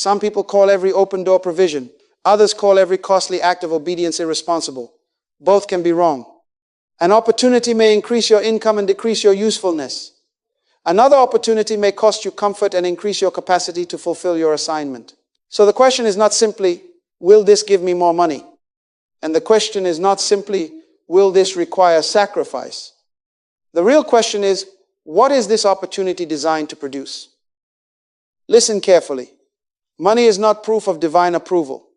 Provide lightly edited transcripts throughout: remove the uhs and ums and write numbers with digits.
Some people call every open door provision. Others call every costly act of obedience irresponsible. Both can be wrong. An opportunity may increase your income and decrease your usefulness. Another opportunity may cost you comfort and increase your capacity to fulfill your assignment. So the question is not simply, will this give me more money? And the question is not simply, will this require sacrifice? The real question is, what is this opportunity designed to produce? Listen carefully. Money is not proof of divine approval.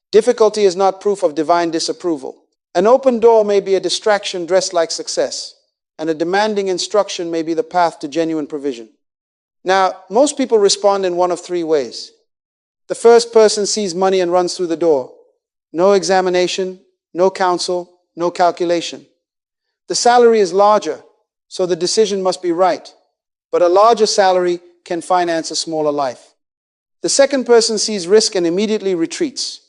Difficulty is not proof of divine disapproval. An open door may be a distraction dressed like success, and a demanding instruction may be the path to genuine provision. Now, most people respond in one of three ways. The first person sees money and runs through the door. No examination, no counsel, no calculation. The salary is larger, so the decision must be right. But a larger salary can finance a smaller life. The second person sees risk and immediately retreats.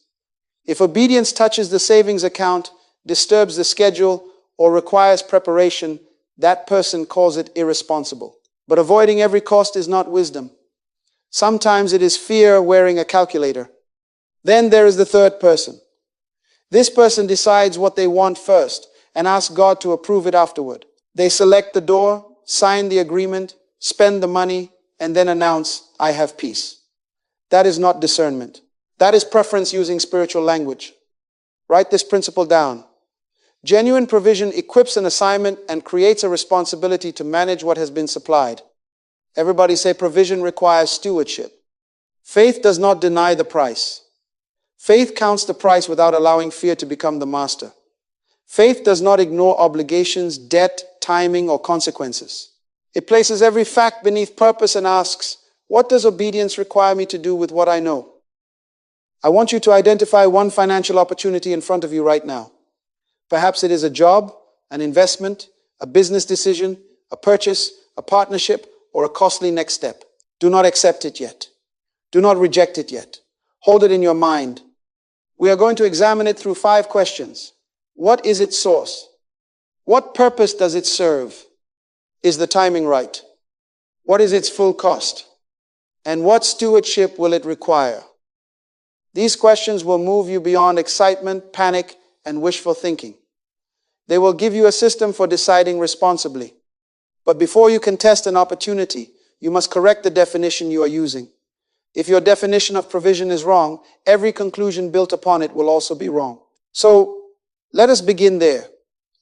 If obedience touches the savings account, disturbs the schedule, or requires preparation, that person calls it irresponsible. But avoiding every cost is not wisdom. Sometimes it is fear wearing a calculator. Then there is the third person. This person decides what they want first and asks God to approve it afterward. They select the door, sign the agreement, spend the money, and then announce, "I have peace." That is not discernment. That is preference using spiritual language. Write this principle down. Genuine provision equips an assignment and creates a responsibility to manage what has been supplied. Everybody say, provision requires stewardship. Faith does not deny the price. Faith counts the price without allowing fear to become the master. Faith does not ignore obligations, debt, timing, or consequences. It places every fact beneath purpose and asks, what does obedience require me to do with what I know? I want you to identify one financial opportunity in front of you right now. Perhaps it is a job, an investment, a business decision, a purchase, a partnership, or a costly next step. Do not accept it yet. Do not reject it yet. Hold it in your mind. We are going to examine it through 5 questions. What is its source? What purpose does it serve? Is the timing right? What is its full cost? And what stewardship will it require? These questions will move you beyond excitement, panic, and wishful thinking. They will give you a system for deciding responsibly. But before you can test an opportunity, you must correct the definition you are using. If your definition of provision is wrong, every conclusion built upon it will also be wrong. So, let us begin there.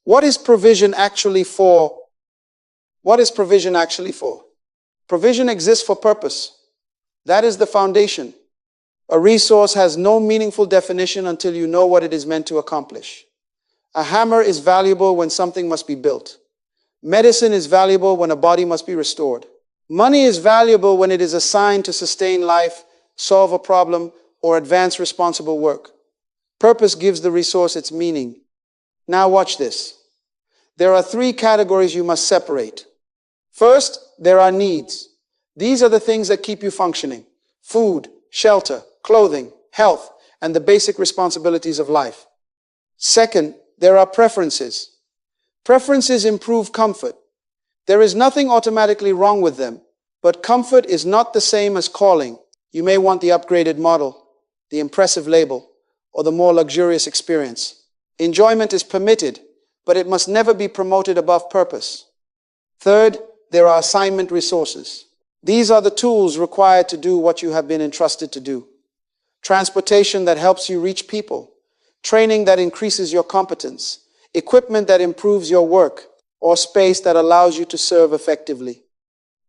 What is provision actually for? What is provision actually for? Provision exists for purpose. That is the foundation. A resource has no meaningful definition until you know what it is meant to accomplish. A hammer is valuable when something must be built. Medicine is valuable when a body must be restored. Money is valuable when it is assigned to sustain life, solve a problem, or advance responsible work. Purpose gives the resource its meaning. Now watch this. There are 3 categories you must separate. First, there are needs. These are the things that keep you functioning. Food, shelter, clothing, health, and the basic responsibilities of life. Second, there are preferences. Preferences improve comfort. There is nothing automatically wrong with them, but comfort is not the same as calling. You may want the upgraded model, the impressive label, or the more luxurious experience. Enjoyment is permitted, but it must never be promoted above purpose. Third, there are assignment resources. These are the tools required to do what you have been entrusted to do. Transportation that helps you reach people, training that increases your competence, equipment that improves your work, or space that allows you to serve effectively.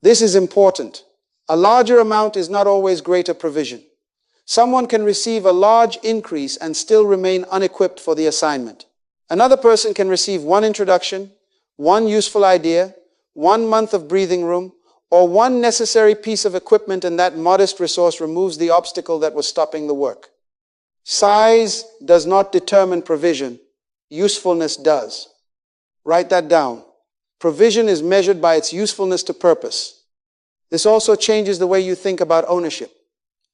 This is important. A larger amount is not always greater provision. Someone can receive a large increase and still remain unequipped for the assignment. Another person can receive 1 introduction, 1 useful idea, 1 month of breathing room, or 1 necessary piece of equipment, and that modest resource removes the obstacle that was stopping the work. Size does not determine provision. Usefulness does. Write that down. Provision is measured by its usefulness to purpose. This also changes the way you think about ownership.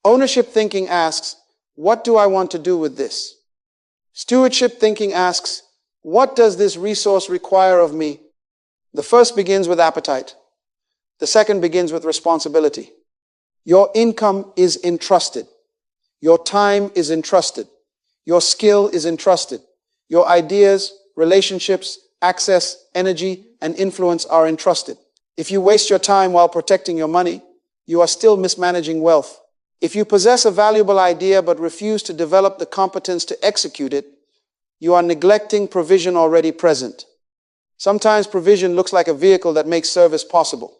Ownership thinking asks, what do I want to do with this? Stewardship thinking asks, what does this resource require of me? The first begins with appetite. The second begins with responsibility. Your income is entrusted. Your time is entrusted. Your skill is entrusted. Your ideas, relationships, access, energy, and influence are entrusted. If you waste your time while protecting your money, you are still mismanaging wealth. If you possess a valuable idea but refuse to develop the competence to execute it, you are neglecting provision already present. Sometimes provision looks like a vehicle that makes service possible.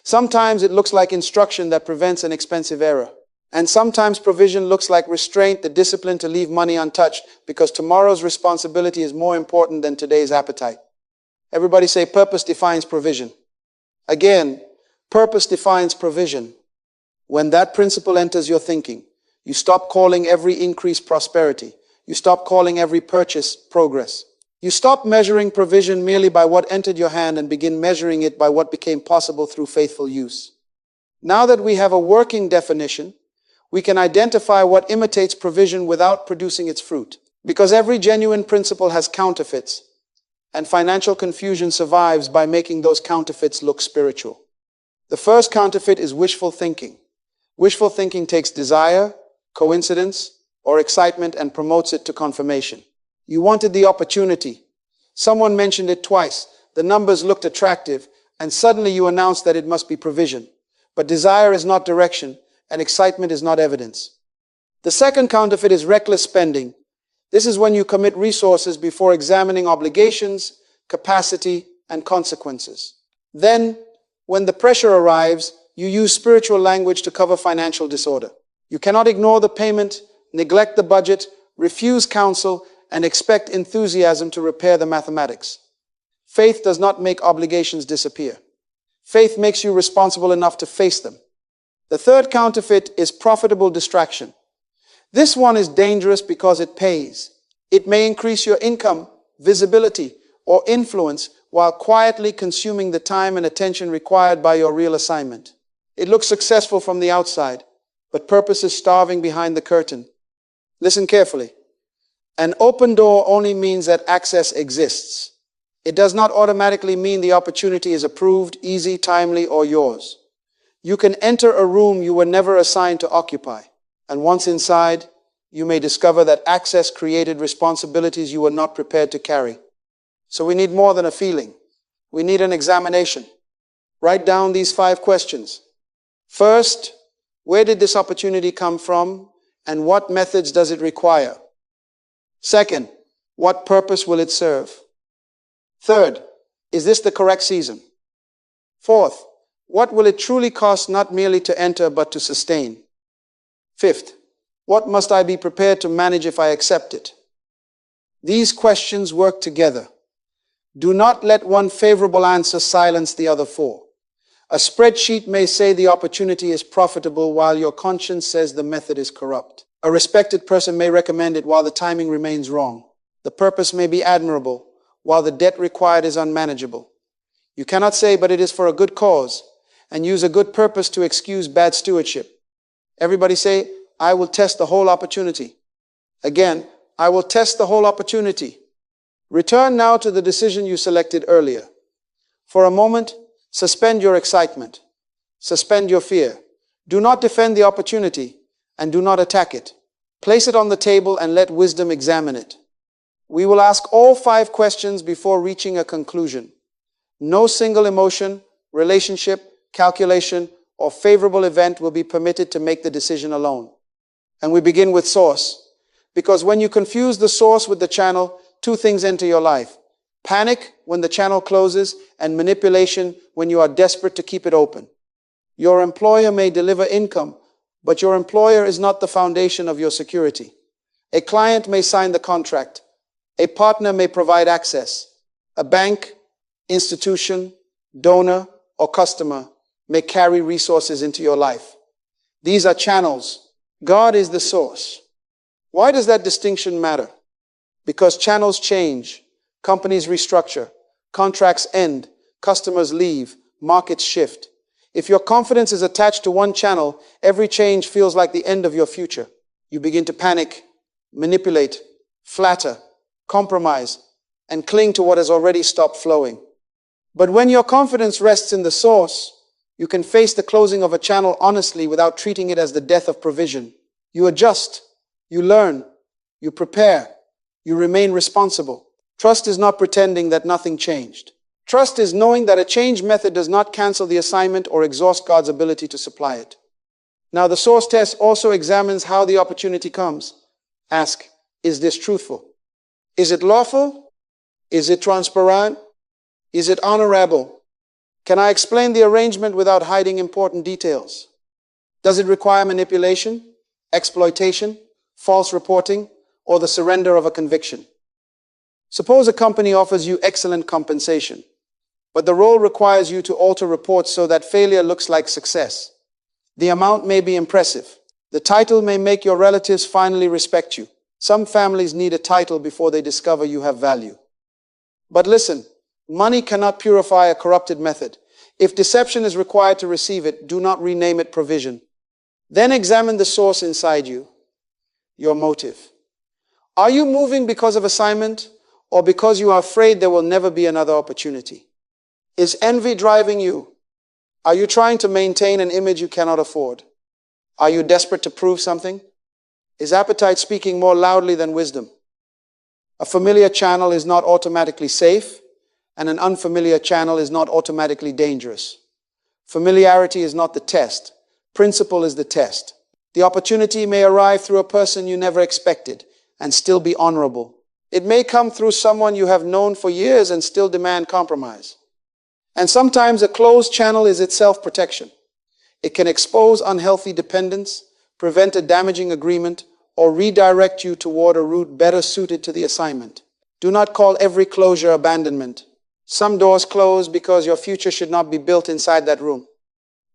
Sometimes it looks like instruction that prevents an expensive error. And sometimes provision looks like restraint, the discipline to leave money untouched because tomorrow's responsibility is more important than today's appetite. Everybody say purpose defines provision. Again, purpose defines provision. When that principle enters your thinking, you stop calling every increase prosperity. You stop calling every purchase progress. You stop measuring provision merely by what entered your hand and begin measuring it by what became possible through faithful use. Now that we have a working definition, we can identify what imitates provision without producing its fruit. Because every genuine principle has counterfeits, and financial confusion survives by making those counterfeits look spiritual. The first counterfeit is wishful thinking. Wishful thinking takes desire, coincidence, or excitement and promotes it to confirmation. You wanted the opportunity. Someone mentioned it twice. The numbers looked attractive, and suddenly you announced that it must be provision. But desire is not direction, and excitement is not evidence. The second counterfeit is reckless spending. This is when you commit resources before examining obligations, capacity, and consequences. Then, when the pressure arrives, you use spiritual language to cover financial disorder. You cannot ignore the payment, neglect the budget, refuse counsel, and expect enthusiasm to repair the mathematics. Faith does not make obligations disappear. Faith makes you responsible enough to face them. The third counterfeit is profitable distraction. This one is dangerous because it pays. It may increase your income, visibility, or influence while quietly consuming the time and attention required by your real assignment. It looks successful from the outside, but purpose is starving behind the curtain. Listen carefully. An open door only means that access exists. It does not automatically mean the opportunity is approved, easy, timely, or yours. You can enter a room you were never assigned to occupy, and once inside, you may discover that access created responsibilities you were not prepared to carry. So we need more than a feeling. We need an examination. Write down these 5 questions. First, where did this opportunity come from, and what methods does it require? Second, what purpose will it serve? Third, is this the correct season? Fourth, what will it truly cost not merely to enter but to sustain? Fifth, what must I be prepared to manage if I accept it? These questions work together. Do not let one favorable answer silence the other 4. A spreadsheet may say the opportunity is profitable while your conscience says the method is corrupt. A respected person may recommend it while the timing remains wrong. The purpose may be admirable while the debt required is unmanageable. You cannot say, but it is for a good cause, and use a good purpose to excuse bad stewardship. Everybody say, I will test the whole opportunity. Again, I will test the whole opportunity. Return now to the decision you selected earlier. For a moment, suspend your excitement. Suspend your fear. Do not defend the opportunity, and do not attack it. Place it on the table and let wisdom examine it. We will ask all 5 questions before reaching a conclusion. No single emotion, relationship, calculation, or favorable event will be permitted to make the decision alone. And we begin with source. Because when you confuse the source with the channel, 2 things enter your life. Panic when the channel closes, and manipulation when you are desperate to keep it open. Your employer may deliver income, but your employer is not the foundation of your security. A client may sign the contract. A partner may provide access. A bank, institution, donor, or customer may carry resources into your life. These are channels. God is the source. Why does that distinction matter? Because channels change, companies restructure, contracts end, customers leave, markets shift. If your confidence is attached to one channel, every change feels like the end of your future. You begin to panic, manipulate, flatter, compromise, and cling to what has already stopped flowing. But when your confidence rests in the source, you can face the closing of a channel honestly without treating it as the death of provision. You adjust, you learn, you prepare, you remain responsible. Trust is not pretending that nothing changed. Trust is knowing that a change method does not cancel the assignment or exhaust God's ability to supply it. Now, the source test also examines how the opportunity comes. Ask, is this truthful? Is it lawful? Is it transparent? Is it honorable? Can I explain the arrangement without hiding important details? Does it require manipulation, exploitation, false reporting, or the surrender of a conviction? Suppose a company offers you excellent compensation, but the role requires you to alter reports so that failure looks like success. The amount may be impressive. The title may make your relatives finally respect you. Some families need a title before they discover you have value. But listen, money cannot purify a corrupted method. If deception is required to receive it, do not rename it provision. Then examine the source inside you, your motive. Are you moving because of assignment or because you are afraid there will never be another opportunity? Is envy driving you? Are you trying to maintain an image you cannot afford? Are you desperate to prove something? Is appetite speaking more loudly than wisdom? A familiar channel is not automatically safe, and an unfamiliar channel is not automatically dangerous. Familiarity is not the test. Principle is the test. The opportunity may arrive through a person you never expected and still be honorable. It may come through someone you have known for years and still demand compromise. And sometimes a closed channel is itself protection. It can expose unhealthy dependence, prevent a damaging agreement, or redirect you toward a route better suited to the assignment. Do not call every closure abandonment. Some doors close because your future should not be built inside that room.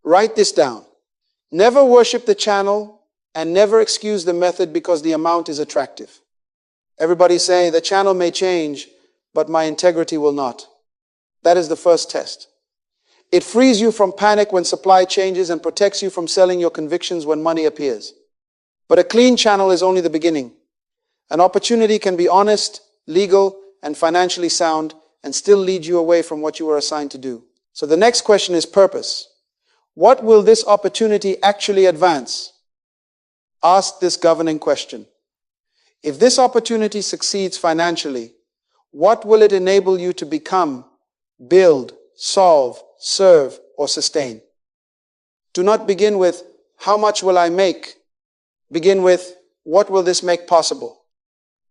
Write this down. Never worship the channel and never excuse the method because the amount is attractive. Everybody say, the channel may change, but my integrity will not. That is the first test. It frees you from panic when supply changes and protects you from selling your convictions when money appears. But a clean channel is only the beginning. An opportunity can be honest, legal, and financially sound and still lead you away from what you were assigned to do. So the next question is purpose. What will this opportunity actually advance? Ask this governing question. If this opportunity succeeds financially, what will it enable you to become, build, solve, serve, or sustain? Do not begin with, how much will I make? Begin with, what will this make possible?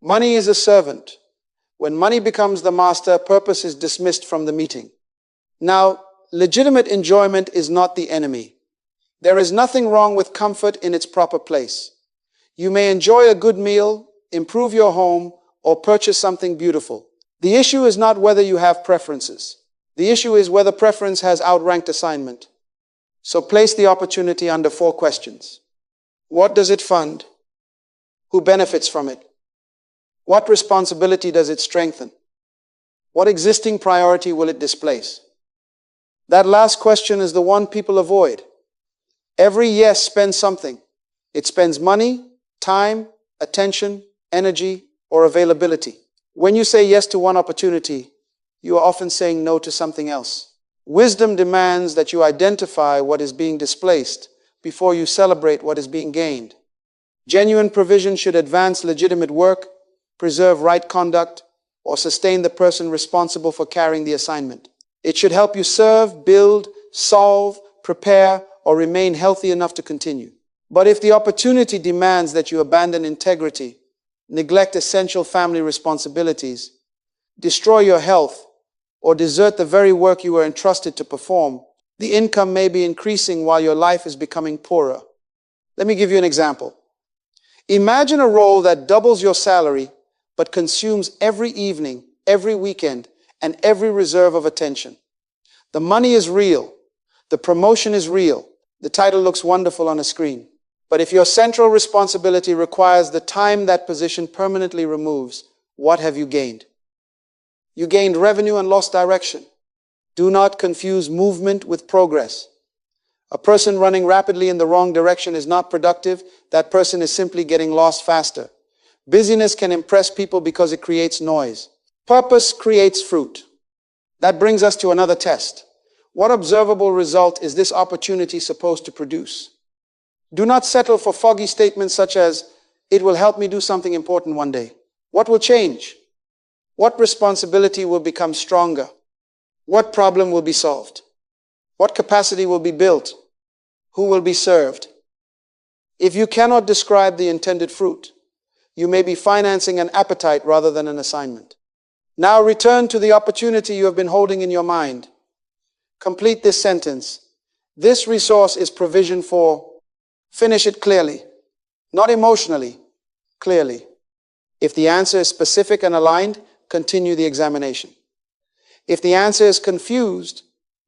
Money is a servant. When money becomes the master, purpose is dismissed from the meeting. Now, legitimate enjoyment is not the enemy. There is nothing wrong with comfort in its proper place. You may enjoy a good meal, improve your home, or purchase something beautiful. The issue is not whether you have preferences. The issue is whether preference has outranked assignment. So place the opportunity under 4 questions. What does it fund? Who benefits from it? What responsibility does it strengthen? What existing priority will it displace? That last question is the one people avoid. Every yes spends something. It spends money, time, attention, energy, or availability. When you say yes to one opportunity, you are often saying no to something else. Wisdom demands that you identify what is being displaced before you celebrate what is being gained. Genuine provision should advance legitimate work, preserve right conduct, or sustain the person responsible for carrying the assignment. It should help you serve, build, solve, prepare, or remain healthy enough to continue. But if the opportunity demands that you abandon integrity, neglect essential family responsibilities, destroy your health, or desert the very work you were entrusted to perform, the income may be increasing while your life is becoming poorer. Let me give you an example. Imagine a role that doubles your salary but consumes every evening, every weekend, and every reserve of attention. The money is real. The promotion is real. The title looks wonderful on a screen. But if your central responsibility requires the time that position permanently removes, what have you gained? You gained revenue and lost direction. Do not confuse movement with progress. A person running rapidly in the wrong direction is not productive. That person is simply getting lost faster. Busyness can impress people because it creates noise. Purpose creates fruit. That brings us to another test. What observable result is this opportunity supposed to produce? Do not settle for foggy statements such as, "It will help me do something important one day." What will change? What responsibility will become stronger? What problem will be solved? What capacity will be built? Who will be served? If you cannot describe the intended fruit, you may be financing an appetite rather than an assignment. Now return to the opportunity you have been holding in your mind. Complete this sentence. This resource is provision for. Finish it clearly, not emotionally, clearly. If the answer is specific and aligned, continue the examination. If the answer is confused,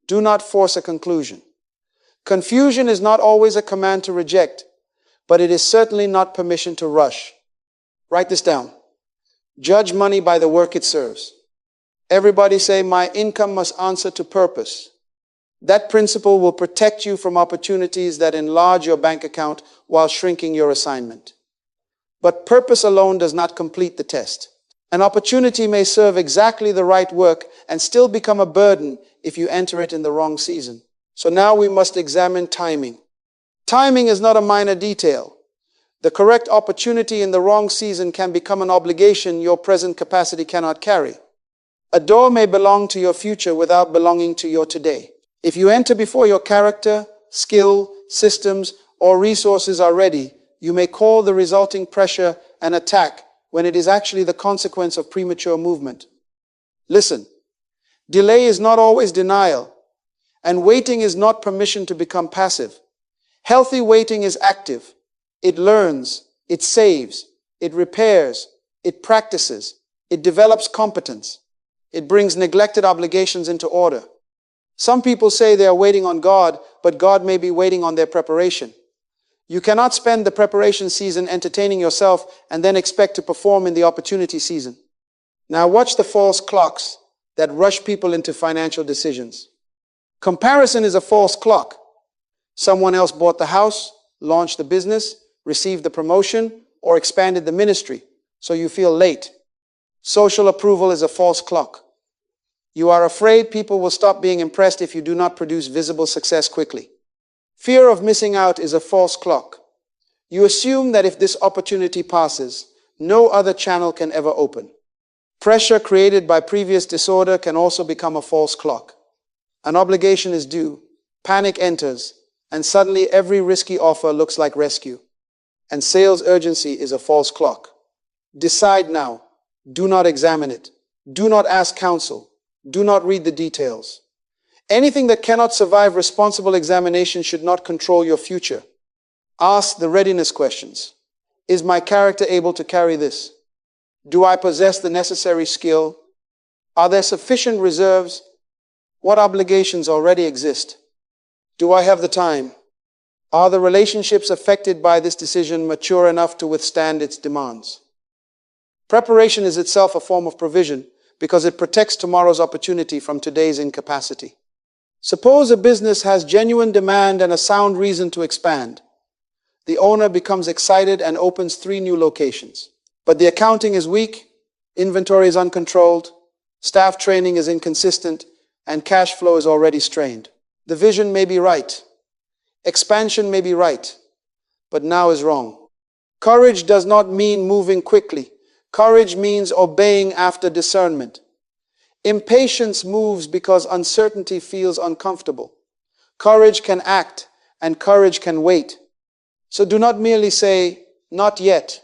do not force a conclusion. Confusion is not always a command to reject, but it is certainly not permission to rush. Write this down. Judge money by the work it serves. Everybody say, "My income must answer to purpose." That principle will protect you from opportunities that enlarge your bank account while shrinking your assignment. But purpose alone does not complete the test. An opportunity may serve exactly the right work and still become a burden if you enter it in the wrong season. So now we must examine timing. Timing is not a minor detail. The correct opportunity in the wrong season can become an obligation your present capacity cannot carry. A door may belong to your future without belonging to your today. If you enter before your character, skill, systems, or resources are ready, you may call the resulting pressure an attack when it is actually the consequence of premature movement. Listen, delay is not always denial, and waiting is not permission to become passive. Healthy waiting is active. It learns, it saves, it repairs, it practices, it develops competence. It brings neglected obligations into order. Some people say they are waiting on God, but God may be waiting on their preparation. You cannot spend the preparation season entertaining yourself and then expect to perform in the opportunity season. Now watch the false clocks that rush people into financial decisions. Comparison is a false clock. Someone else bought the house, launched the business, received the promotion, or expanded the ministry, so you feel late. Social approval is a false clock. You are afraid people will stop being impressed if you do not produce visible success quickly. Fear of missing out is a false clock. You assume that if this opportunity passes, no other channel can ever open. Pressure created by previous disorder can also become a false clock. An obligation is due, panic enters, and suddenly every risky offer looks like rescue. And sales urgency is a false clock. Decide now. Do not examine it. Do not ask counsel. Do not read the details. Anything that cannot survive responsible examination should not control your future. Ask the readiness questions. Is my character able to carry this? Do I possess the necessary skill? Are there sufficient reserves? What obligations already exist? Do I have the time? Are the relationships affected by this decision mature enough to withstand its demands? Preparation is itself a form of provision because it protects tomorrow's opportunity from today's incapacity. Suppose a business has genuine demand and a sound reason to expand. The owner becomes excited and opens 3 new locations. But the accounting is weak, inventory is uncontrolled, staff training is inconsistent, and cash flow is already strained. The vision may be right. Expansion may be right, but now is wrong. Courage does not mean moving quickly. Courage means obeying after discernment. Impatience moves because uncertainty feels uncomfortable. Courage can act, and courage can wait. So do not merely say, "Not yet."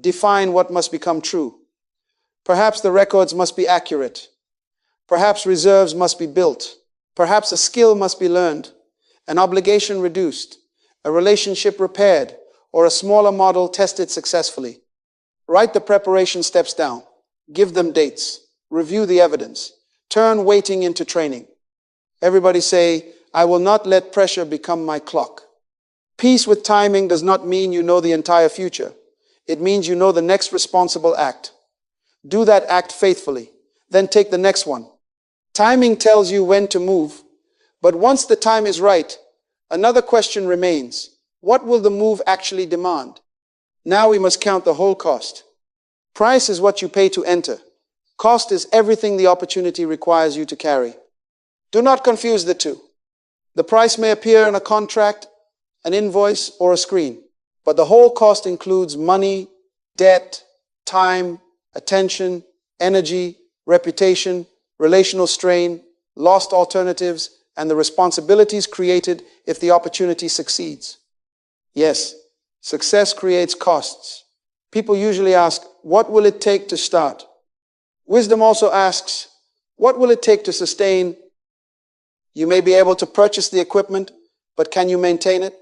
Define what must become true. Perhaps the records must be accurate. Perhaps reserves must be built. Perhaps a skill must be learned, an obligation reduced, a relationship repaired, or a smaller model tested successfully. Write the preparation steps down. Give them dates. Review the evidence. Turn waiting into training. Everybody say, "I will not let pressure become my clock." Peace with timing does not mean you know the entire future. It means you know the next responsible act. Do that act faithfully. Then take the next one. Timing tells you when to move. But once the time is right, another question remains. What will the move actually demand? Now we must count the whole cost. Price is what you pay to enter. Cost is everything the opportunity requires you to carry. Do not confuse the two. The price may appear in a contract, an invoice, or a screen. But the whole cost includes money, debt, time, attention, energy, reputation, relational strain, lost alternatives, and the responsibilities created if the opportunity succeeds. Yes, success creates costs. People usually ask, what will it take to start? Wisdom also asks, what will it take to sustain? You may be able to purchase the equipment, but can you maintain it?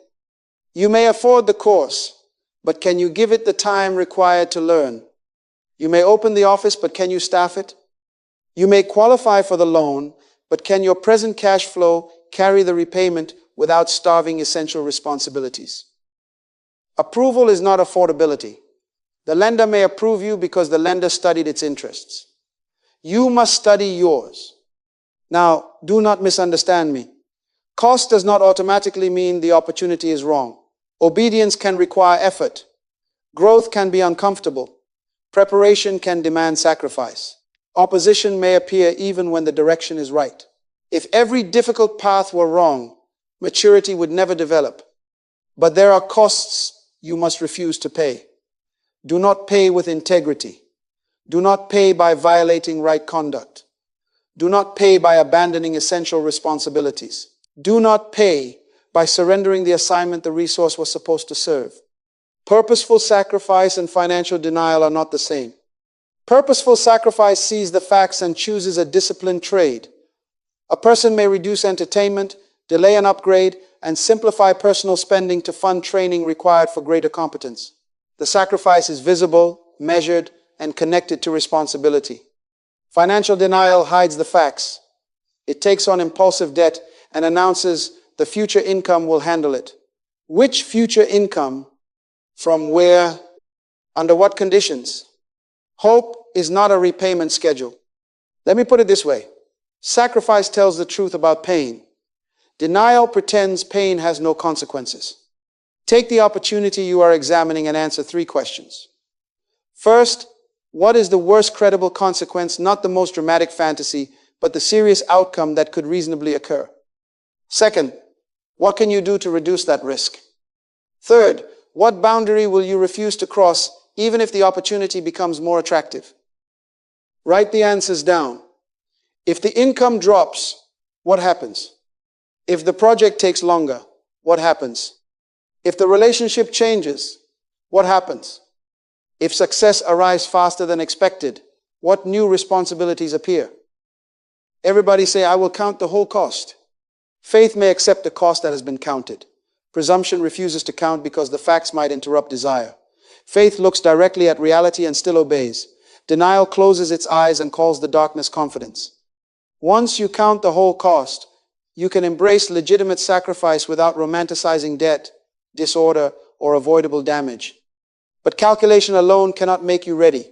You may afford the course, but can you give it the time required to learn? You may open the office, but can you staff it? You may qualify for the loan, but can your present cash flow carry the repayment without starving essential responsibilities? Approval is not affordability. The lender may approve you because the lender studied its interests. You must study yours. Now, do not misunderstand me. Cost does not automatically mean the opportunity is wrong. Obedience can require effort. Growth can be uncomfortable. Preparation can demand sacrifice. Opposition may appear even when the direction is right. If every difficult path were wrong, maturity would never develop. But there are costs you must refuse to pay. Do not pay with integrity. Do not pay by violating right conduct. Do not pay by abandoning essential responsibilities. Do not pay by surrendering the assignment the resource was supposed to serve. Purposeful sacrifice and financial denial are not the same. Purposeful sacrifice sees the facts and chooses a disciplined trade. A person may reduce entertainment, delay an upgrade, and simplify personal spending to fund training required for greater competence. The sacrifice is visible, measured, and connected to responsibility. Financial denial hides the facts. It takes on impulsive debt and announces the future income will handle it. Which future income? From where? Under what conditions? Hope is not a repayment schedule. Let me put it this way. Sacrifice tells the truth about pain. Denial pretends pain has no consequences. Take the opportunity you are examining and answer 3 questions. First, what is the worst credible consequence, not the most dramatic fantasy, but the serious outcome that could reasonably occur? Second, what can you do to reduce that risk? Third, what boundary will you refuse to cross even if the opportunity becomes more attractive? Write the answers down. If the income drops, what happens? If the project takes longer, what happens? If the relationship changes, what happens? If success arrives faster than expected, what new responsibilities appear? Everybody say, I will count the whole cost. Faith may accept the cost that has been counted. Presumption refuses to count because the facts might interrupt desire. Faith looks directly at reality and still obeys. Denial closes its eyes and calls the darkness confidence. Once you count the whole cost, you can embrace legitimate sacrifice without romanticizing debt, disorder, or avoidable damage. But calculation alone cannot make you ready.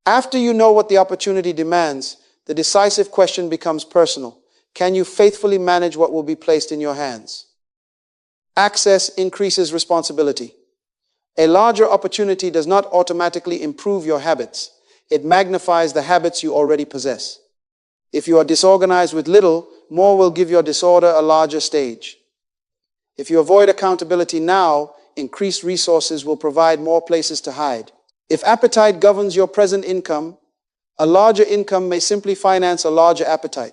After you know what the opportunity demands, the decisive question becomes personal. Can you faithfully manage what will be placed in your hands? Access increases responsibility. A larger opportunity does not automatically improve your habits. It magnifies the habits you already possess. If you are disorganized with little, more will give your disorder a larger stage. If you avoid accountability now, increased resources will provide more places to hide. If appetite governs your present income, a larger income may simply finance a larger appetite.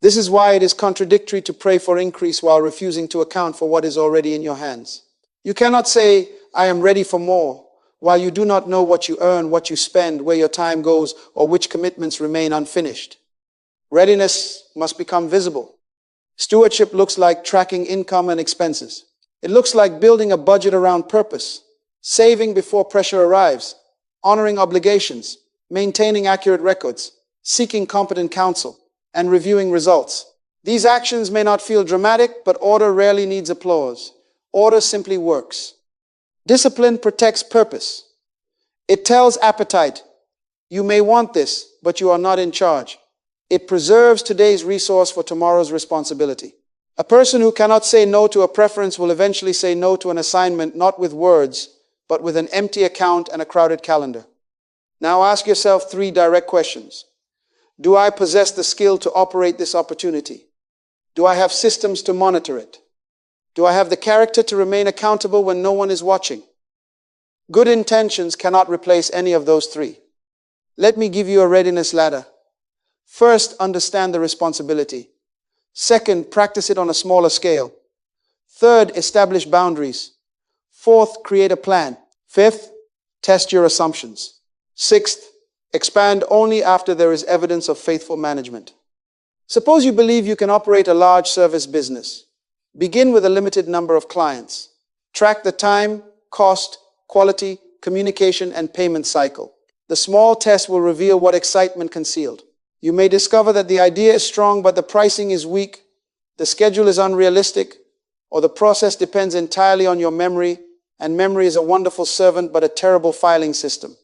This is why it is contradictory to pray for increase while refusing to account for what is already in your hands. You cannot say, I am ready for more, while you do not know what you earn, what you spend, where your time goes, or which commitments remain unfinished. Readiness must become visible. Stewardship looks like tracking income and expenses. It looks like building a budget around purpose, saving before pressure arrives, honoring obligations, maintaining accurate records, seeking competent counsel, and reviewing results. These actions may not feel dramatic, but order rarely needs applause. Order simply works. Discipline protects purpose. It tells appetite, you may want this, but you are not in charge. It preserves today's resource for tomorrow's responsibility. A person who cannot say no to a preference will eventually say no to an assignment, not with words, but with an empty account and a crowded calendar. Now ask yourself 3 direct questions. Do I possess the skill to operate this opportunity? Do I have systems to monitor it? Do I have the character to remain accountable when no one is watching? Good intentions cannot replace any of those three. Let me give you a readiness ladder. First, understand the responsibility. Second, practice it on a smaller scale. Third, establish boundaries. Fourth, create a plan. Fifth, test your assumptions. Sixth, expand only after there is evidence of faithful management. Suppose you believe you can operate a large service business. Begin with a limited number of clients. Track the time, cost, quality, communication, and payment cycle. The small test will reveal what excitement concealed. You may discover that the idea is strong, but the pricing is weak, the schedule is unrealistic, or the process depends entirely on your memory, and memory is a wonderful servant but a terrible filing system.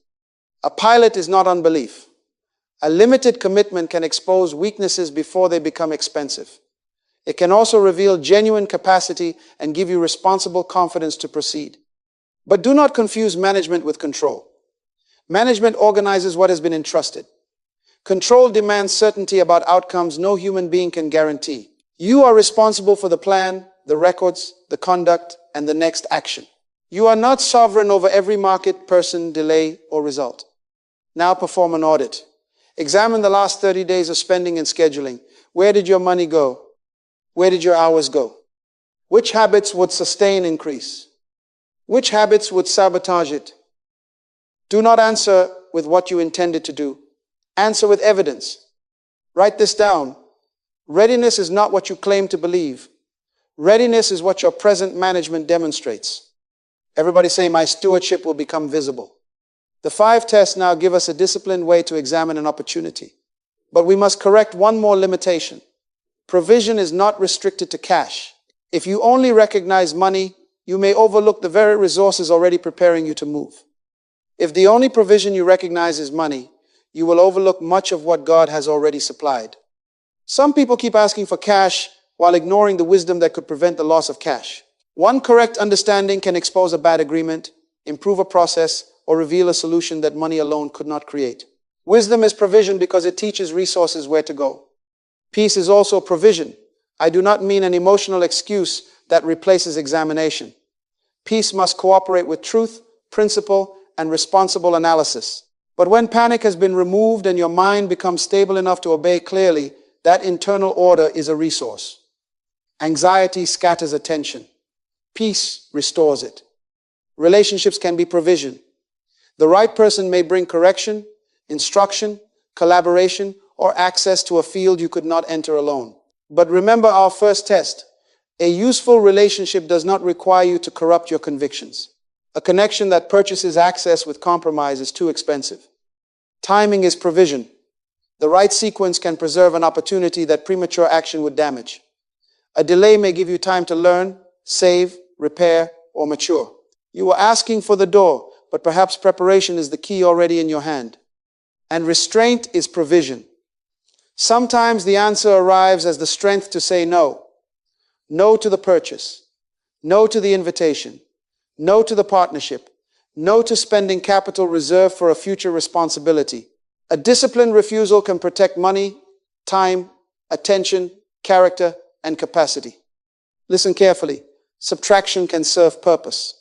A pilot is not unbelief. A limited commitment can expose weaknesses before they become expensive. It can also reveal genuine capacity and give you responsible confidence to proceed. But do not confuse management with control. Management organizes what has been entrusted. Control demands certainty about outcomes no human being can guarantee. You are responsible for the plan, the records, the conduct, and the next action. You are not sovereign over every market, person, delay, or result. Now perform an audit. Examine the last 30 days of spending and scheduling. Where did your money go? Where did your hours go? Which habits would sustain increase? Which habits would sabotage it? Do not answer with what you intended to do. Answer with evidence. Write this down. Readiness is not what you claim to believe. Readiness is what your present management demonstrates. Everybody say, my stewardship will become visible. The 5 tests now give us a disciplined way to examine an opportunity. But we must correct one more limitation. Provision is not restricted to cash. If you only recognize money, you may overlook the very resources already preparing you to move. If the only provision you recognize is money, you will overlook much of what God has already supplied. Some people keep asking for cash while ignoring the wisdom that could prevent the loss of cash. One correct understanding can expose a bad agreement, improve a process, or reveal a solution that money alone could not create. Wisdom is provision because it teaches resources where to go. Peace is also provision. I do not mean an emotional excuse that replaces examination. Peace must cooperate with truth, principle, and responsible analysis. But when panic has been removed and your mind becomes stable enough to obey clearly, that internal order is a resource. Anxiety scatters attention. Peace restores it. Relationships can be provision. The right person may bring correction, instruction, collaboration, or access to a field you could not enter alone. But remember our first test. A useful relationship does not require you to corrupt your convictions. A connection that purchases access with compromise is too expensive. Timing is provision. The right sequence can preserve an opportunity that premature action would damage. A delay may give you time to learn, save, repair, or mature. You are asking for the door, but perhaps preparation is the key already in your hand. And restraint is provision. Sometimes the answer arrives as the strength to say no. No to the purchase. No to the invitation. No to the partnership. No to spending capital reserved for a future responsibility. A disciplined refusal can protect money, time, attention, character, and capacity. Listen carefully. Subtraction can serve purpose.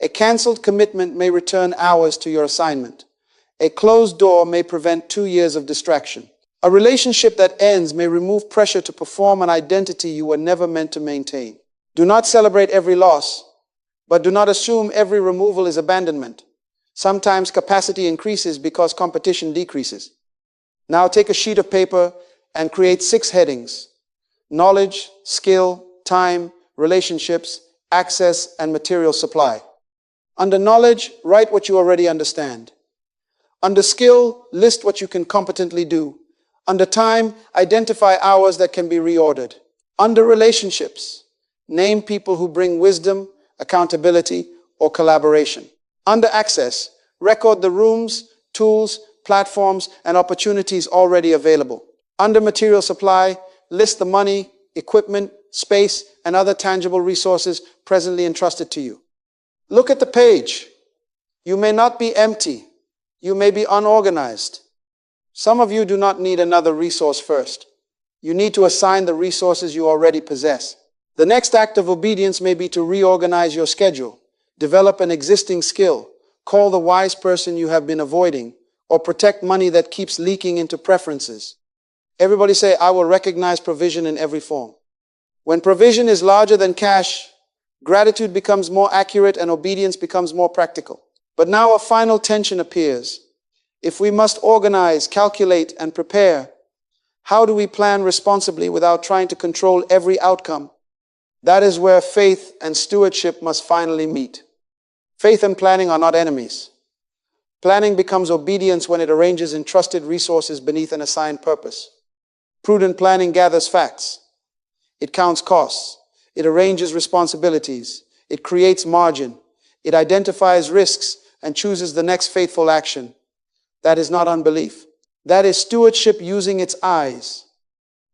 A cancelled commitment may return hours to your assignment. A closed door may prevent 2 years of distraction. A relationship that ends may remove pressure to perform an identity you were never meant to maintain. Do not celebrate every loss, but do not assume every removal is abandonment. Sometimes capacity increases because competition decreases. Now take a sheet of paper and create 6 headings: knowledge, skill, time, relationships, access, and material supply. Under knowledge, write what you already understand. Under skill, list what you can competently do. Under time, identify hours that can be reordered. Under relationships, name people who bring wisdom, accountability, or collaboration. Under access, record the rooms, tools, platforms, and opportunities already available. Under material supply, list the money, equipment, space, and other tangible resources presently entrusted to you. Look at the page. You may not be empty. You may be unorganized. Some of you do not need another resource first. You need to assign the resources you already possess. The next act of obedience may be to reorganize your schedule, develop an existing skill, call the wise person you have been avoiding, or protect money that keeps leaking into preferences. Everybody say, I will recognize provision in every form. When provision is larger than cash, gratitude becomes more accurate and obedience becomes more practical. But now a final tension appears. If we must organize, calculate, and prepare, how do we plan responsibly without trying to control every outcome? That is where faith and stewardship must finally meet. Faith and planning are not enemies. Planning becomes obedience when it arranges entrusted resources beneath an assigned purpose. Prudent planning gathers facts. It counts costs. It arranges responsibilities. It creates margin. It identifies risks and chooses the next faithful action. That is not unbelief. That is stewardship using its eyes.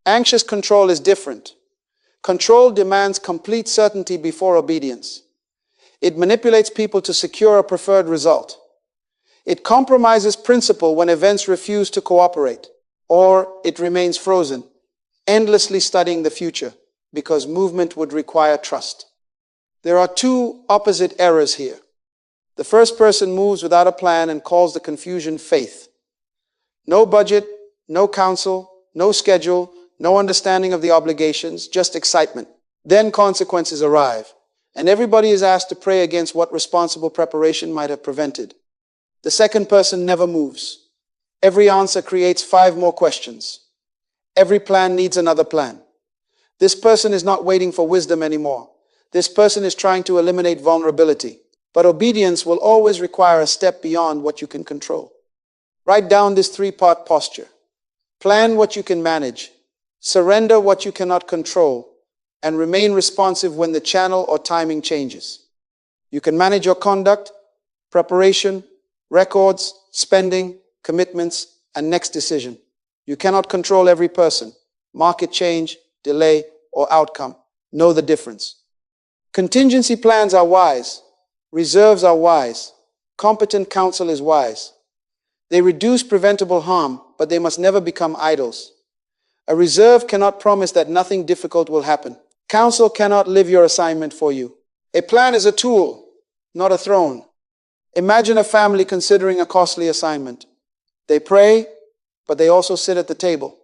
Anxious control is different. Control demands complete certainty before obedience. It manipulates people to secure a preferred result. It compromises principle when events refuse to cooperate, or it remains frozen, endlessly studying the future, because movement would require trust. There are two opposite errors here. The first person moves without a plan and calls the confusion faith. No budget, no counsel, no schedule, no understanding of the obligations, just excitement. Then consequences arrive, and everybody is asked to pray against what responsible preparation might have prevented. The second person never moves. Every answer creates 5 more questions. Every plan needs another plan. This person is not waiting for wisdom anymore. This person is trying to eliminate vulnerability. But obedience will always require a step beyond what you can control. Write down this 3-part posture. Plan what you can manage. Surrender what you cannot control. And remain responsive when the channel or timing changes. You can manage your conduct, preparation, records, spending, commitments, and next decision. You cannot control every person, market change, delay, or outcome. Know the difference. Contingency plans are wise. Reserves are wise. Competent counsel is wise. They reduce preventable harm, but they must never become idols. A reserve cannot promise that nothing difficult will happen. Counsel cannot live your assignment for you. A plan is a tool, not a throne. Imagine a family considering a costly assignment. They pray, but they also sit at the table.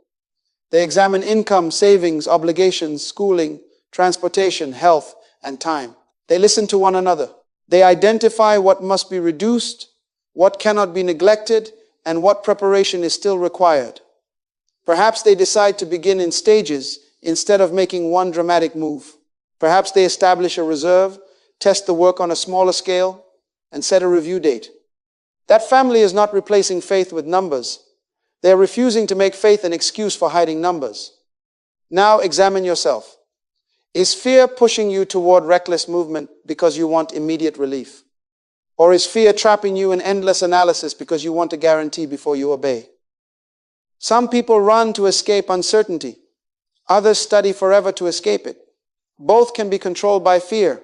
They examine income, savings, obligations, schooling, transportation, health, and time. They listen to one another. They identify what must be reduced, what cannot be neglected, and what preparation is still required. Perhaps they decide to begin in stages instead of making one dramatic move. Perhaps they establish a reserve, test the work on a smaller scale, and set a review date. That family is not replacing faith with numbers. They are refusing to make faith an excuse for hiding numbers. Now examine yourself. Is fear pushing you toward reckless movement because you want immediate relief? Or is fear trapping you in endless analysis because you want a guarantee before you obey? Some people run to escape uncertainty. Others study forever to escape it. Both can be controlled by fear.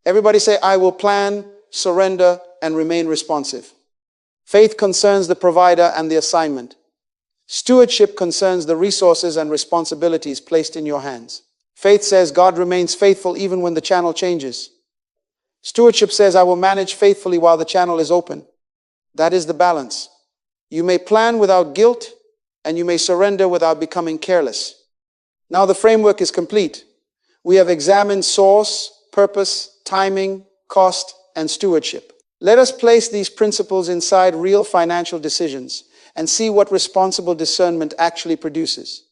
Everybody say, I will plan, surrender, and remain responsive. Faith concerns the provider and the assignment. Stewardship concerns the resources and responsibilities placed in your hands. Faith says God remains faithful even when the channel changes. Stewardship says I will manage faithfully while the channel is open. That is the balance. You may plan without guilt, and you may surrender without becoming careless. Now the framework is complete. We have examined source, purpose, timing, cost, and stewardship. Let us place these principles inside real financial decisions and see what responsible discernment actually produces.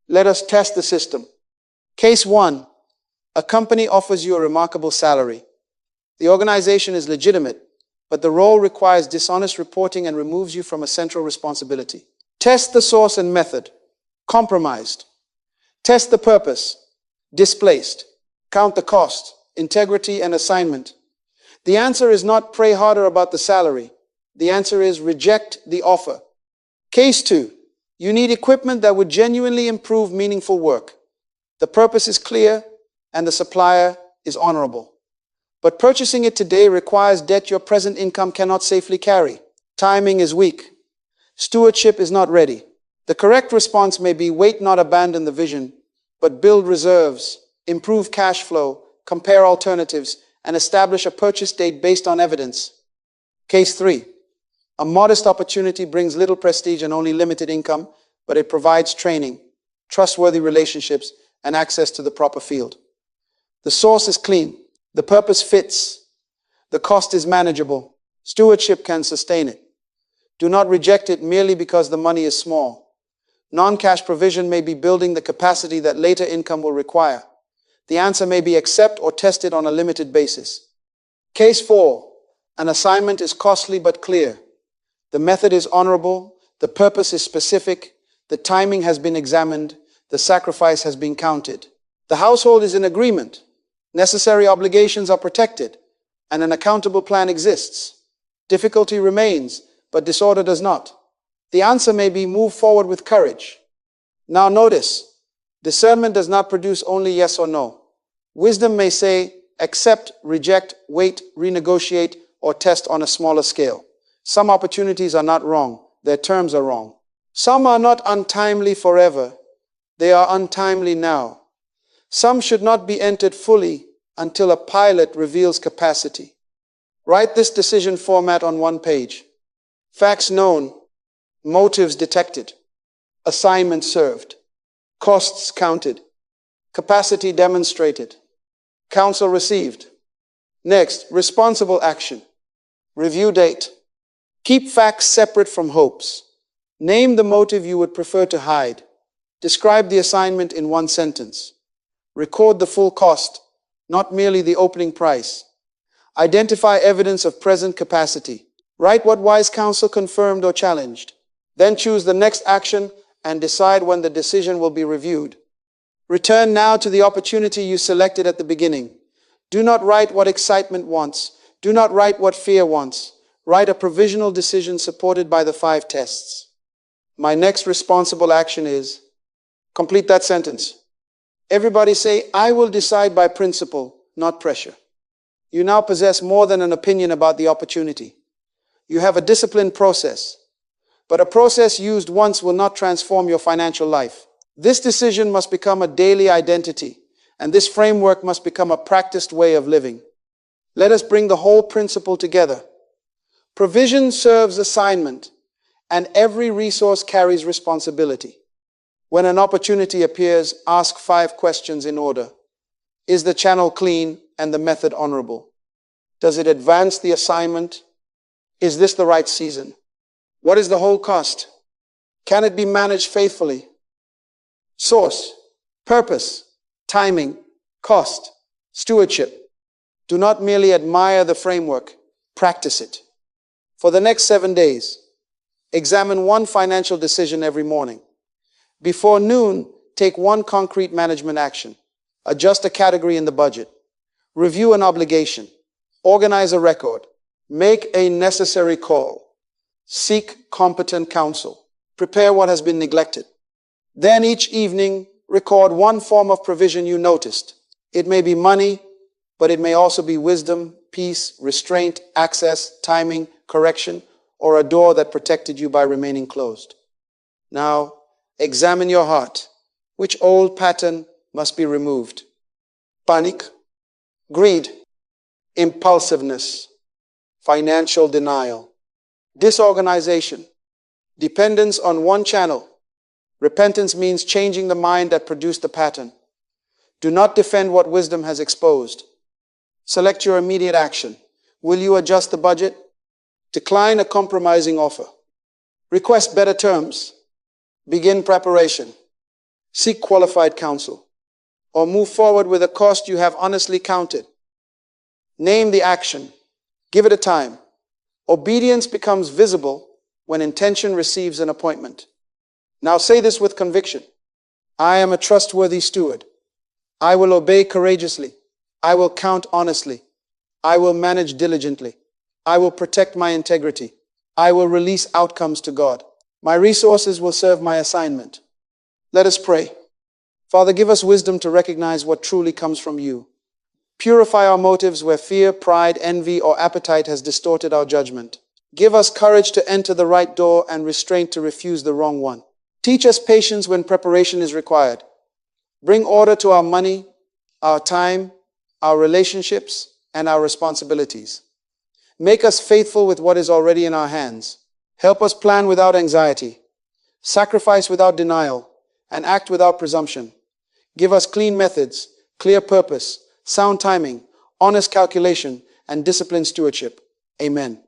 Let us test the system. Case 1. A company offers you a remarkable salary. The organization is legitimate, but the role requires dishonest reporting and removes you from a central responsibility. Test the source and method. Compromised. Test the purpose. Displaced. Count the cost, integrity, and assignment. The answer is not pray harder about the salary. The answer is reject the offer. Case 2. You need equipment that would genuinely improve meaningful work. The purpose is clear and the supplier is honorable. But purchasing it today requires debt your present income cannot safely carry. Timing is weak. Stewardship is not ready. The correct response may be wait, not abandon the vision, but build reserves, improve cash flow, compare alternatives, and establish a purchase date based on evidence. Case 3. A modest opportunity brings little prestige and only limited income, but it provides training, trustworthy relationships, and access to the proper field. The source is clean. The purpose fits. The cost is manageable. Stewardship can sustain it. Do not reject it merely because the money is small. Non-cash provision may be building the capacity that later income will require. The answer may be accept or test it on a limited basis. Case 4. An assignment is costly but clear. The method is honorable. The purpose is specific. The timing has been examined. The sacrifice has been counted. The household is in agreement. Necessary obligations are protected, and an accountable plan exists. Difficulty remains, but disorder does not. The answer may be move forward with courage. Now notice, discernment does not produce only yes or no. Wisdom may say, accept, reject, wait, renegotiate, or test on a smaller scale. Some opportunities are not wrong. Their terms are wrong. Some are not untimely forever. They are untimely now. Some should not be entered fully until a pilot reveals capacity. Write this decision format on one page. Facts known, motives detected, assignment served, costs counted, capacity demonstrated, counsel received. Next, responsible action. Review date. Keep facts separate from hopes. Name the motive you would prefer to hide. Describe the assignment in one sentence. Record the full cost, not merely the opening price. Identify evidence of present capacity. Write what wise counsel confirmed or challenged. Then choose the next action and decide when the decision will be reviewed. Return now to the opportunity you selected at the beginning. Do not write what excitement wants. Do not write what fear wants. Write a provisional decision supported by the 5 tests. My next responsible action is, complete that sentence. Everybody say, I will decide by principle, not pressure. You now possess more than an opinion about the opportunity. You have a disciplined process. But a process used once will not transform your financial life. This decision must become a daily identity, and this framework must become a practiced way of living. Let us bring the whole principle together. Provision serves assignment, and every resource carries responsibility. When an opportunity appears, ask 5 questions in order. Is the channel clean and the method honorable? Does it advance the assignment? Is this the right season? What is the whole cost? Can it be managed faithfully? Source, purpose, timing, cost, stewardship. Do not merely admire the framework, practice it. For the next 7 days, examine one financial decision every morning. Before noon, take one concrete management action. Adjust a category in the budget. Review an obligation. Organize a record. Make a necessary call. Seek competent counsel. Prepare what has been neglected. Then each evening, record one form of provision you noticed. It may be money, but it may also be wisdom, peace, restraint, access, timing, correction, or a door that protected you by remaining closed. Now, examine your heart. Which old pattern must be removed? Panic, greed, impulsiveness, financial denial, disorganization, dependence on one channel. Repentance means changing the mind that produced the pattern. Do not defend what wisdom has exposed. Select your immediate action. Will you adjust the budget? Decline a compromising offer. Request better terms. Begin preparation. Seek qualified counsel. Or move forward with a cost you have honestly counted. Name the action. Give it a time. Obedience becomes visible when intention receives an appointment. Now say this with conviction. I am a trustworthy steward. I will obey courageously. I will count honestly. I will manage diligently. I will protect my integrity. I will release outcomes to God. My resources will serve my assignment. Let us pray. Father, give us wisdom to recognize what truly comes from you. Purify our motives where fear, pride, envy, or appetite has distorted our judgment. Give us courage to enter the right door and restraint to refuse the wrong one. Teach us patience when preparation is required. Bring order to our money, our time, our relationships, and our responsibilities. Make us faithful with what is already in our hands. Help us plan without anxiety, sacrifice without denial, and act without presumption. Give us clean methods, clear purpose, sound timing, honest calculation, and disciplined stewardship. Amen.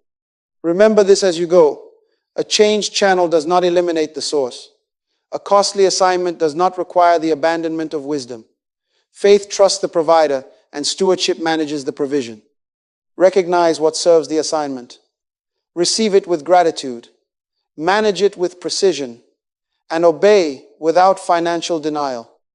Remember this as you go. A changed channel does not eliminate the source. A costly assignment does not require the abandonment of wisdom. Faith trusts the provider, and stewardship manages the provision. Recognize what serves the assignment. Receive it with gratitude. Manage it with precision. And obey without financial denial.